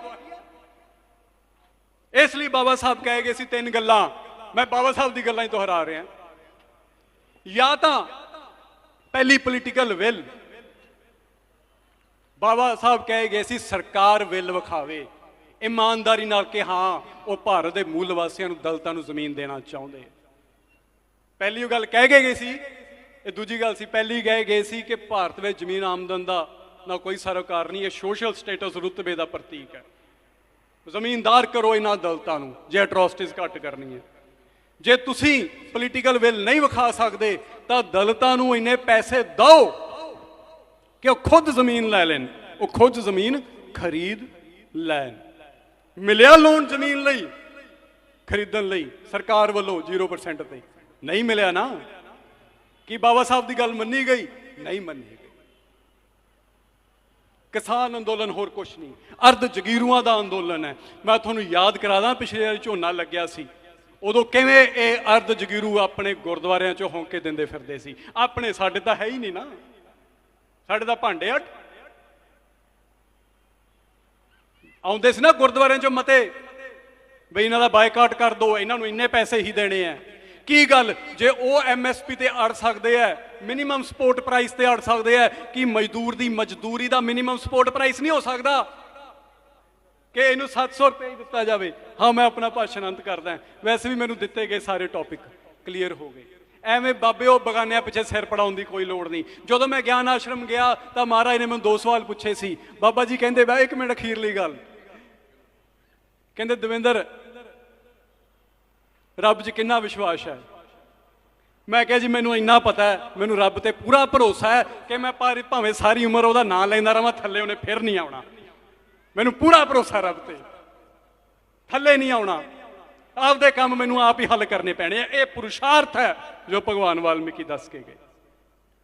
ਇਸ ਲਈ ਬਾਬਾ ਸਾਹਿਬ ਕਹੇ ਗਏ ਸੀ 3 ਗੱਲਾਂ, ਮੈਂ ਬਾਬਾ ਸਾਹਿਬ ਦੀ ਗੱਲਾਂ ਹੀ ਦੁਹਰਾ ਰਿਹਾ। ਜਾਂ ਤਾਂ ਪਹਿਲੀ ਪੋਲੀਟੀਕਲ ਵਿਲ, ਬਾਬਾ ਸਾਹਿਬ ਕਹੇ ਗਏ ਸੀ ਸਰਕਾਰ ਵਿਲ ਵਿਖਾਵੇ ਇਮਾਨਦਾਰੀ ਨਾਲ ਕਿ ਹਾਂ ਉਹ ਭਾਰਤ ਦੇ ਮੂਲ ਵਾਸੀਆਂ ਨੂੰ, ਦਲਿਤਾਂ ਨੂੰ ਜ਼ਮੀਨ ਦੇਣਾ ਚਾਹੁੰਦੇ। ਪਹਿਲੀ ਉਹ ਗੱਲ ਕਹਿ ਗਏ ਸੀ। ਇਹ ਦੂਜੀ ਗੱਲ ਸੀ, ਪਹਿਲੀ ਕਹਿ ਗਏ ਸੀ ਕਿ ਭਾਰਤ ਵਿੱਚ ਜ਼ਮੀਨ ਆਮਦਨ ਦਾ ਨਾ ਕੋਈ ਸਰੋਕਾਰ ਨਹੀਂ, ਇਹ ਸੋਸ਼ਲ ਸਟੇਟਸ ਰੁਤਬੇ ਦਾ ਪ੍ਰਤੀਕ ਹੈ। ਜ਼ਮੀਨਦਾਰ ਕਰੋ ਇਹਨਾਂ ਦਲਿਤਾਂ ਨੂੰ ਜੇ ਐਟਰੋਸਿਟੀਜ਼ ਘੱਟ ਕਰਨੀ ਹੈ। ਜੇ ਤੁਸੀਂ ਪੋਲੀਟੀਕਲ ਵਿਲ ਨਹੀਂ ਵਿਖਾ ਸਕਦੇ ਤਾਂ ਦਲਿਤਾਂ ਨੂੰ ਇੰਨੇ ਪੈਸੇ ਦਿਓ ਕਿ ਉਹ ਖੁਦ ਜ਼ਮੀਨ ਲੈ ਲੈਣ, ਉਹ ਖੁਦ ਜ਼ਮੀਨ ਖਰੀਦ ਲੈਣ। ਮਿਲਿਆ ਲੋਨ ਜ਼ਮੀਨ ਲਈ ਖਰੀਦਣ ਲਈ ਸਰਕਾਰ ਵੱਲੋਂ 0% ਤੇ? ਨਹੀਂ ਮਿਲਿਆ ਨਾ। ਕੀ ਬਾਬਾ ਸਾਹਿਬ ਦੀ ਗੱਲ ਮੰਨੀ ਗਈ? ਨਹੀਂ ਮੰਨੀ ਗਈ। ਕਿਸਾਨ ਅੰਦੋਲਨ ਹੋਰ ਕੁਛ ਨਹੀਂ, ਅਰਧ ਜਗੀਰੂਆਂ ਦਾ ਅੰਦੋਲਨ ਹੈ। ਮੈਂ ਤੁਹਾਨੂੰ ਯਾਦ ਕਰਾ ਦਾਂ, ਪਿਛਲੇ ਵਾਰ ਝੋਨਾ ਲੱਗਿਆ ਸੀ, ਉਦੋਂ ਕਿਵੇਂ ਇਹ ਅਰਧ ਜਗੀਰੂ ਆਪਣੇ ਗੁਰਦੁਆਰਿਆਂ 'ਚੋਂ ਹੌਂਕੇ ਦਿੰਦੇ ਫਿਰਦੇ ਸੀ। ਆਪਣੇ, ਸਾਡੇ ਤਾਂ ਹੈ ਹੀ ਨਹੀਂ ਨਾ, ਸਾਡੇ ਤਾਂ ਭਾਂਡੇ ਅੱਡ ਆਉਂਦੇ ਸੀ ਨਾ ਗੁਰਦੁਆਰਿਆਂ 'ਚੋਂ ਮਤੇ, ਬਈ ਇਹਨਾਂ ਦਾ ਬਾਈਕਾਟ ਕਰ ਦਿਓ, ਇਹਨਾਂ ਨੂੰ ਇੰਨੇ ਪੈਸੇ ਹੀ ਦੇਣੇ ਆ। ਕੀ ਗੱਲ, ਜੇ ਉਹ MSP ਤੇ ਅੜ ਸਕਦੇ ਆ, ਮਿਨੀਮਮ ਸਪੋਰਟ ਪ੍ਰਾਈਸ ਤੇ ਅੜ ਸਕਦੇ ਆ, ਕਿ ਮਜ਼ਦੂਰ ਦੀ ਮਜ਼ਦੂਰੀ ਦਾ ਮਿਨੀਮਮ ਸਪੋਰਟ ਪ੍ਰਾਈਸ ਨਹੀਂ ਹੋ ਸਕਦਾ ਕਿ ਇਹਨੂੰ 700 ਰੁਪਏ ਹੀ ਦਿੱਤਾ ਜਾਵੇ? ਹਾਂ, ਮੈਂ ਆਪਣਾ ਭਾਸ਼ਣ ਅੰਤ ਕਰਦਾ। ਵੈਸੇ ਵੀ ਮੈਨੂੰ ਦਿੱਤੇ ਗਏ ਸਾਰੇ ਟੌਪਿਕ ਕਲੀਅਰ ਹੋ ਗਏ। ਐਵੇਂ ਬਾਬੇ ਉਹ ਬਗਾਨਿਆਂ ਪਿੱਛੇ ਸਿਰ ਪੜਾਉਣ ਦੀ ਕੋਈ ਲੋੜ ਨਹੀਂ। ਜਦੋਂ ਮੈਂ ਗਿਆਨ ਆਸ਼ਰਮ ਗਿਆ ਤਾਂ ਮਹਾਰਾਜ ਨੇ ਮੈਨੂੰ 2 ਸਵਾਲ ਪੁੱਛੇ ਸੀ। ਬਾਬਾ ਜੀ ਕਹਿੰਦੇ, ਬਈ 1 ਮਿੰਟ, ਅਖੀਰਲੀ ਗੱਲ, ਕਹਿੰਦੇ ਦਵਿੰਦਰ ਰੱਬ 'ਚ ਕਿੰਨਾ ਵਿਸ਼ਵਾਸ ਹੈ? ਮੈਂ ਕਿਹਾ ਜੀ ਮੈਨੂੰ ਇੰਨਾ ਪਤਾ ਹੈ, ਮੈਨੂੰ ਰੱਬ ਤੇ ਪੂਰਾ ਭਰੋਸਾ ਹੈ ਕਿ ਮੈਂ ਭਾਵੇਂ ਸਾਰੀ ਉਮਰ ਉਹਦਾ ਨਾਂ ਲੈਂਦਾ ਰਹਾਂ, ਥੱਲੇ ਉਹਨੇ ਫਿਰ ਨਹੀਂ ਆਉਣਾ। ਮੈਨੂੰ ਪੂਰਾ ਭਰੋਸਾ ਰੱਬ ਤੇ, ਥੱਲੇ ਨਹੀਂ ਆਉਣਾ। ਆਪਦੇ ਕੰਮ ਮੈਨੂੰ ਆਪ ਹੀ ਹੱਲ ਕਰਨੇ ਪੈਣੇ ਆ। ਇਹ ਪੁਰਸ਼ਾਰਥ ਹੈ ਜੋ ਭਗਵਾਨ ਵਾਲਮੀਕੀ ਦੱਸ ਕੇ ਗਏ।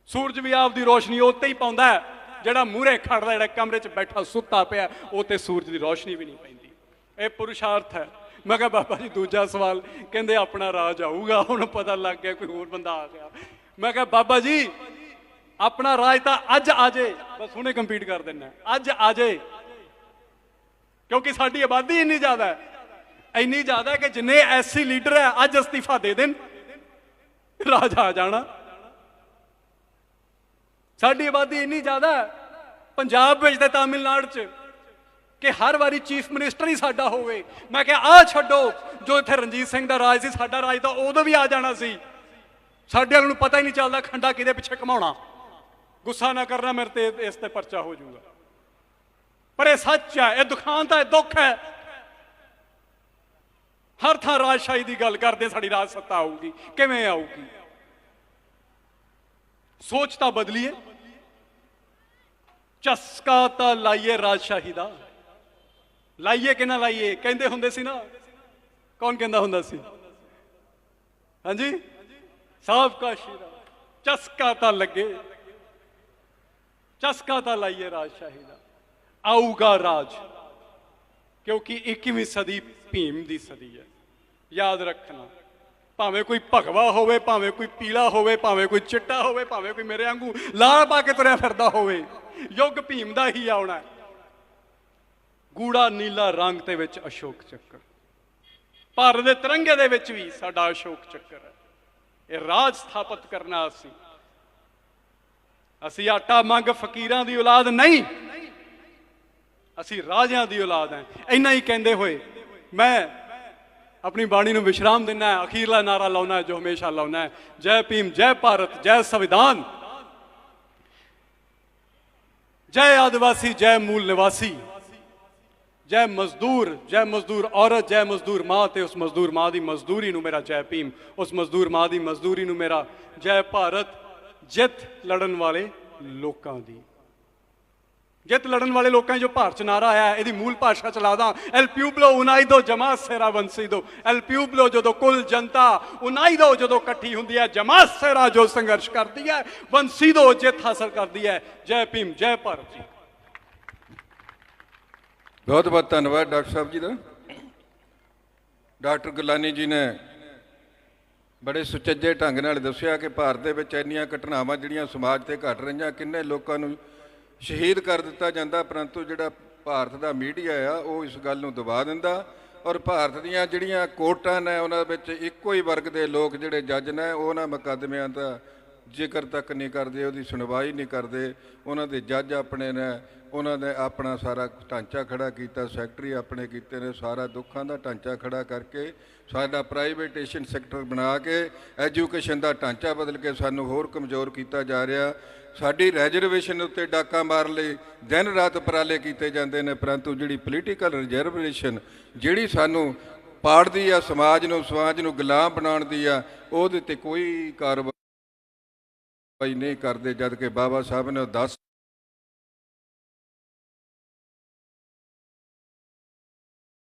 ਸੂਰਜ ਵੀ ਆਪਦੀ ਰੋਸ਼ਨੀ ਉੱਤੇ ਹੀ ਪਾਉਂਦਾ ਹੈ, ਜਿਹੜਾ ਮੂਹਰੇ ਖੜਦਾ, ਜਿਹੜਾ ਕਮਰੇ 'ਚ ਬੈਠਾ ਸੁੱਤਾ ਪਿਆ, ਉਹ ਤੇ ਸੂਰਜ ਦੀ ਰੋਸ਼ਨੀ ਵੀ ਨਹੀਂ ਪੈਂਦੀ। ਇਹ ਪੁਰਸ਼ਾਰਥ ਹੈ। ਮੈਂ ਕਿਹਾ ਬਾਬਾ ਜੀ ਦੂਜਾ ਸਵਾਲ, ਕਹਿੰਦੇ ਆਪਣਾ ਰਾਜ ਆਊਗਾ। ਹੁਣ ਪਤਾ ਲੱਗ ਗਿਆ ਕੋਈ ਹੋਰ ਬੰਦਾ ਆ ਗਿਆ। ਮੈਂ ਕਿਹਾ ਬਾਬਾ ਜੀ ਆਪਣਾ ਰਾਜ ਤਾਂ ਅੱਜ ਆ ਜੇ, ਬਸ ਹੁਣੇ ਕੰਪੀਟ ਕਰ ਦਿੰਦਾ, ਅੱਜ ਆ ਜੇ, ਕਿਉਂਕਿ ਸਾਡੀ ਆਬਾਦੀ ਇੰਨੀ ਜ਼ਿਆਦਾ ਹੈ, ਇੰਨੀ ਜ਼ਿਆਦਾ ਕਿ ਜਿੰਨੇ ਐਸੀ ਲੀਡਰ ਹੈ ਅੱਜ ਅਸਤੀਫਾ ਦੇ ਦੇਣ, ਰਾਜ ਆ ਜਾਣਾ। ਸਾਡੀ ਆਬਾਦੀ ਇੰਨੀ ਜ਼ਿਆਦਾ ਹੈ ਪੰਜਾਬ ਵਿੱਚ ਤੇ ਤਾਮਿਲਨਾਡੂ 'ਚ ਕਿ ਹਰ ਵਾਰੀ ਚੀਫ ਮਿਨਿਸਟਰ ਹੀ ਸਾਡਾ ਹੋਵੇ। ਮੈਂ ਕਿਹਾ ਆਹ ਛੱਡੋ, ਜੋ ਇੱਥੇ ਰਣਜੀਤ ਸਿੰਘ ਦਾ ਰਾਜ ਸੀ, ਸਾਡਾ ਰਾਜ ਤਾਂ ਉਦੋਂ ਵੀ ਆ ਜਾਣਾ ਸੀ। ਸਾਡੇ ਵਾਲਿਆਂ ਨੂੰ ਪਤਾ ਹੀ ਨਹੀਂ ਚੱਲਦਾ ਖੰਡਾ ਕਿਹਦੇ ਪਿੱਛੇ ਘਮਾਉਣਾ। ਗੁੱਸਾ ਨਾ ਕਰਨਾ, ਮੇਰੇ ਤੇ ਇਸ ਤੇ ਪਰਚਾ ਹੋ ਜਾਊਗਾ, ਪਰ ਇਹ ਸੱਚ ਹੈ, ਇਹ ਦੁਖਾਂਤ ਹੈ, ਦੁੱਖ ਹੈ। ਹਰ ਥਾਂ ਰਾਜਸ਼ਾਹੀ ਦੀ ਗੱਲ ਕਰਦੇ, ਸਾਡੀ ਰਾਜ ਸੱਤਾ ਆਊਗੀ, ਕਿਵੇਂ ਆਊਗੀ? ਸੋਚ ਤਾਂ ਬਦਲੀਏ, ਚਸਕਾ ਤਾਂ ਲਾਈਏ ਰਾਜਸ਼ਾਹੀ ਦਾ। ਲਾਈਏ ਕਿ ਨਾ ਲਾਈਏ? ਕਹਿੰਦੇ ਹੁੰਦੇ ਸੀ ਨਾ, ਕੌਣ ਕਹਿੰਦਾ ਹੁੰਦਾ ਸੀ? ਹਾਂਜੀ, ਸਾਬਕਾ ਸ਼ੀਰਾ। ਚਸਕਾ ਤਾਂ ਲੱਗੇ, ਚਸਕਾ ਤਾਂ ਲਾਈਏ ਰਾਜਸ਼ਾਹੀ ਦਾ। ਆਊਗਾ ਰਾਜ, ਕਿਉਂਕਿ 21ਵੀਂ ਸਦੀ ਭੀਮ ਦੀ ਸਦੀ ਹੈ। ਯਾਦ ਰੱਖਣਾ, ਭਾਵੇਂ ਕੋਈ ਭਗਵਾ ਹੋਵੇ, ਭਾਵੇਂ ਕੋਈ ਪੀਲਾ ਹੋਵੇ, ਭਾਵੇਂ ਕੋਈ ਚਿੱਟਾ ਹੋਵੇ, ਭਾਵੇਂ ਕੋਈ ਮੇਰੇ ਵਾਂਗੂ ਲਾਲ ਪਾ ਕੇ ਤੁਰਿਆ ਫਿਰਦਾ ਹੋਵੇ, ਯੁੱਗ ਭੀਮ ਦਾ ਹੀ ਆਉਣਾ ਹੈ। ਗੂੜਾ ਨੀਲਾ ਰੰਗ ਦੇ ਵਿੱਚ ਅਸ਼ੋਕ ਚੱਕਰ, ਭਾਰਤ ਦੇ ਤਿਰੰਗੇ ਦੇ ਵਿੱਚ ਵੀ ਸਾਡਾ ਅਸ਼ੋਕ ਚੱਕਰ ਹੈ। ਇਹ ਰਾਜ ਸਥਾਪਿਤ ਕਰਨਾ ਅਸੀਂ ਆਟਾ ਮੰਗ ਫਕੀਰਾਂ ਦੀ ਔਲਾਦ ਨਹੀਂ, ਅਸੀਂ ਰਾਜਿਆਂ ਦੀ ਔਲਾਦ ਹਾਂ। ਇੰਨਾ ਹੀ ਕਹਿੰਦੇ ਹੋਏ ਮੈਂ ਆਪਣੀ ਬਾਣੀ ਨੂੰ ਵਿਸ਼ਰਾਮ ਦਿੰਦਾ। ਅਖੀਰਲਾ ਨਾਰਾ ਲਾਉਣਾ ਜੋ ਹਮੇਸ਼ਾ ਲਾਉਣਾ, ਜੈ ਭੀਮ, ਜੈ ਭਾਰਤ, ਜੈ ਸੰਵਿਧਾਨ, ਜੈ ਆदिवासी, ਜੈ ਮੂਲ ਨਿਵਾਸੀ, ਜੈ ਮਜ਼ਦੂਰ ਔਰਤ, ਜੈ ਮਜ਼ਦੂਰ ਮਾਂ, ਤੇ ਉਸ ਮਜ਼ਦੂਰ ਮਾਂ ਦੀ ਮਜ਼ਦੂਰੀ ਨੂੰ ਮੇਰਾ ਜੈ ਭੀਮ, ਉਸ ਮਜ਼ਦੂਰ ਮਾਂ ਦੀ ਮਜ਼ਦੂਰੀ ਨੂੰ ਮੇਰਾ ਜੈ ਭਾਰਤ। ਜਿੱਤ ਲੜਨ ਵਾਲੇ ਲੋਕਾਂ ਦੀ, ਜਿੱਤ ਲੜਨ ਵਾਲੇ ਲੋਕਾਂ ਜੋ ਭਾਰਤ 'ਚ ਨਾਰਾ ਆਇਆ, ਇਹਦੀ ਮੂਲ ਭਾਸ਼ਾ ਚਲਾ ਦਾਂ, ਐਲ ਪਿਊਬਲੋ ਉਨਾਈਦੋ ਜਮਾਤ ਸੇਰਾ ਵੰਸੀਦੋ। ਐਲ ਪਿਊਬਲੋ ਜਦੋਂ ਕੁੱਲ ਜਨਤਾ, ਉਨਾਈਦੋ ਜਦੋਂ ਇਕੱਠੀ ਹੁੰਦੀ ਹੈ, ਜਮਾਤ ਸੇਰਾ ਜੋ ਸੰਘਰਸ਼ ਕਰਦੀ ਹੈ, ਵੰਸੀਦੋ ਜਿੱਤ ਹਾਸਲ ਕਰਦੀ ਹੈ। ਜੈ ਭੀਮ, ਜੈ ਭਾਰਤ ਜੀ। ਬਹੁਤ ਬਹੁਤ ਧੰਨਵਾਦ ਡਾਕਟਰ ਸਾਹਿਬ ਜੀ ਦਾ। ਡਾਕਟਰ ਗੁਲਾਨੀ ਜੀ ਨੇ ਬੜੇ ਸੁਚੱਜੇ ਢੰਗ ਨਾਲ ਦੱਸਿਆ ਕਿ ਭਾਰਤ ਦੇ ਵਿੱਚ ਇੰਨੀਆਂ ਘਟਨਾਵਾਂ ਜਿਹੜੀਆਂ ਸਮਾਜ ਤੇ ਘਟ ਰਹੀਆਂ, ਕਿੰਨੇ ਲੋਕਾਂ ਨੂੰ ਸ਼ਹੀਦ ਕਰ ਦਿੱਤਾ ਜਾਂਦਾ, ਪਰੰਤੂ ਜਿਹੜਾ ਭਾਰਤ ਦਾ ਮੀਡੀਆ ਆ ਉਹ ਇਸ ਗੱਲ ਨੂੰ ਦਬਾ ਦਿੰਦਾ। ਔਰ ਭਾਰਤ ਦੀਆਂ ਜਿਹੜੀਆਂ ਕੋਰਟਾਂ ਨੇ ਉਹਨਾਂ ਵਿੱਚ ਇੱਕੋ ਹੀ ਵਰਗ ਦੇ ਲੋਕ ਜਿਹੜੇ ਜੱਜ ਨੇ ਉਹਨਾਂ ਮੁਕੱਦਮਿਆਂ ਦਾ ਜ਼ਿਕਰ ਤੱਕ ਨਹੀਂ ਕਰਦੇ, ਉਹਦੀ ਸੁਣਵਾਈ ਨਹੀਂ ਕਰਦੇ। ਉਹਨਾਂ ਦੇ ਜੱਜ ਆਪਣੇ ਨੇ, ਉਹਨਾਂ ਨੇ ਆਪਣਾ ਸਾਰਾ ਢਾਂਚਾ ਖੜਾ ਕੀਤਾ, ਸੈਕਟਰੀ ਆਪਣੇ ਕੀਤੇ ਨੇ, ਸਾਰਾ ਦੁੱਖਾਂ ਦਾ ਢਾਂਚਾ ਖੜਾ ਕਰਕੇ ਸਾਡਾ ਪ੍ਰਾਈਵੇਟੇਸ਼ਨ ਸੈਕਟਰ ਬਣਾ ਕੇ ਐਜੂਕੇਸ਼ਨ ਦਾ ਢਾਂਚਾ ਬਦਲ ਕੇ ਸਾਨੂੰ ਹੋਰ ਕਮਜ਼ੋਰ ਕੀਤਾ ਜਾ ਰਿਹਾ। ਸਾਡੀ ਰੈਜ਼ਰਵੇਸ਼ਨ ਉੱਤੇ ਡਾਕਾ ਮਾਰਨ ਲਈ ਦਿਨ ਰਾਤ ਉਪਰਾਲੇ ਕੀਤੇ ਜਾਂਦੇ ਨੇ, ਪਰੰਤੂ ਜਿਹੜੀ ਪੋਲੀਟੀਕਲ ਰਿਜ਼ਰਵੇਸ਼ਨ ਜਿਹੜੀ ਸਾਨੂੰ ਪਾੜਦੀ ਆ, ਸਮਾਜ ਨੂੰ ਗੁਲਾਮ ਬਣਾਉਣ ਦੀ ਆ, ਉਹਦੇ 'ਤੇ ਕੋਈ ਕਾਰਵਾਈ ਨਹੀਂ ਕਰਦੇ। ਜਦ ਕਿ ਬਾਬਾ ਸਾਹਿਬ ਨੇ 10